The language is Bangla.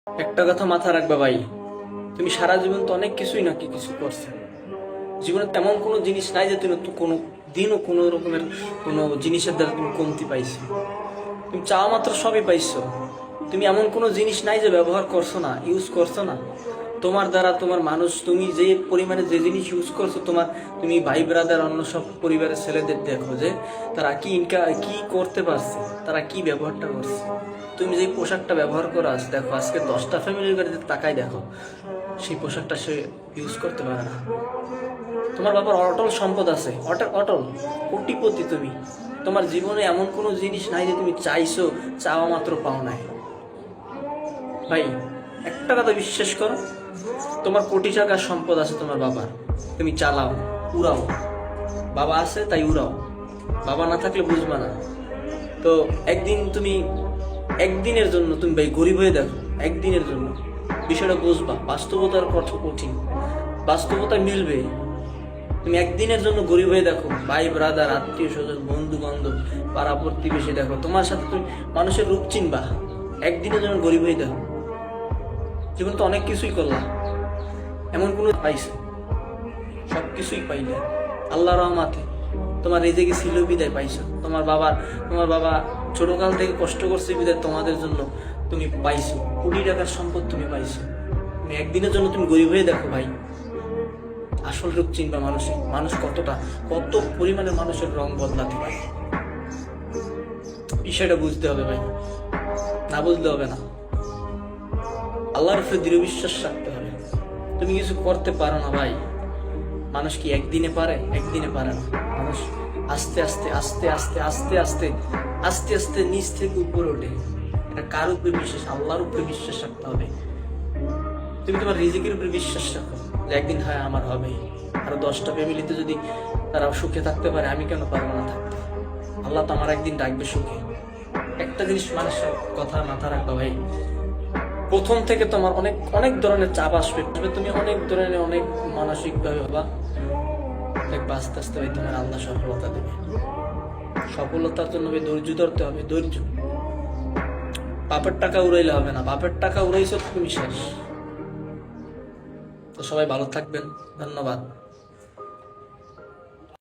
একটা কথা মাথা রাখবা ভাই, তুমি সারা জীবন তো অনেক কিছুই নাকি কিছু করছো। জীবনে তেমন কোনো জিনিস নাই যে তুমি তো কোনো দিনও কোনো রকমের কোনো জিনিসের দ্বারা তুমি কমতি পাইছো। তুমি চাওয়া মাত্র সবই পাইছো। তুমি এমন কোনো জিনিস নাই যে ব্যবহার করছো না, ইউজ করছো না। তোমার দ্বারা তোমার মানুষ, তুমি যে পরিমাণে যে জিনিস ইউজ করছো, তুমি ভাই ব্রাদার অন্য সব পরিবারের ছেলেদের দেখো যে তারা কি করতে পারছে, তারা কি ব্যবহারটা করছে। তুমি যে পোশাকটা ব্যবহার করো আজ দেখো, আজকে 10টা ফ্যামিলির বাড়িতে তাকাই দেখো, সেই পোশাকটা সে ইউজ করতে পারে না। তোমার বাবার অটল সম্পদ আছে, অটল অটল কোটিপতি তুমি। তোমার জীবনে এমন কোনো জিনিস নাই যে তুমি চাইছো, চাওয়া মাত্র পাও নাই। ভাই একটা কথা বিশ্বাস করো, তোমার কোটি টাকার সম্পদ আছে তোমার বাবার, তুমি চালাও, উড়াও। বাবা আছে তাই উড়াও, বাবা না থাকলে বুঝবা না। তো একদিনের জন্য তুমি ভাই গরিব হয়ে দেখো, একদিনের জন্য বিষয়টা বুঝবা। বাস্তবতার কথা কঠিন, বাস্তবতা মিলবে। তুমি একদিনের জন্য গরিব হয়ে দেখো, ভাই ব্রাদার আত্মীয় স্বজন বন্ধু বান্ধব পাড়া প্রতিবেশী দেখো, তোমার সাথে তুমি মানুষের রূপ চিনবা। একদিনের জন্য গরিব হয়ে দেখো, জীবন তো অনেক কিছুই করলাম, এমন কোনো পাইছো? সবকিছুই পাইলে আল্লাহ রহমাতে। তোমার রেজেকে ছিল বিদায় পাইছো, তোমার বাবা ছোটকাল থেকে কষ্ট করছে বিদায় তোমাদের জন্য তুমি পাইছো। কোটি টাকার সম্পদ তুমি পাইছো। তুমি একদিনের জন্য তুমি গরিব হয়ে দেখো ভাই, আসল রূপ চিনবা। মানুষ কত পরিমাণে মানুষের রং বদলাতে পারে, বিষয়টা বুঝতে হবে ভাই, না বুঝলে হবে না। আল্লাহর উপরে দৃঢ় বিশ্বাস রাখতে হবে। তুমি কিছু করতে পারো না ভাই, মানুষ কি একদিনে পারে? একদিনে পারে না। মানুষ আস্তে আস্তে আস্তে আস্তে আস্তে আস্তে আস্তে আস্তে নিচ থেকে উপরে ওঠে। এটা কার উপরে বিশ্বাস? আল্লাহর উপরে বিশ্বাস রাখতে হবে। তুমি তোমার রিজিকের উপরে বিশ্বাস রাখো যে একদিন হয় আমার হবে। আরো 10টা ফ্যামিলিতে যদি তারা সুখে থাকতে পারে, আমি কেন পারবো না থাকতে? আল্লাহ তো আমার একদিন ডাকবে সুখে। একটা জিনিস মানুষের কথা মাথা রাখো ভাই, প্রথম থেকে তোমার অনেক অনেক ধরনের চাপ আসবে, তুমি অনেক ধরনের অনেক মানসিক ভাবে হবা, দেখবা আস্তে আস্তে ভাই তোমার আল্লাহ সফলতা দেবে। সফলতার জন্য ধৈর্য ধরতে হবে, ধৈর্য। বাপের টাকা উড়াইলে হবে না, বাপের টাকা উড়াইছো তুমি শেষ। তো সবাই ভালো থাকবেন, ধন্যবাদ।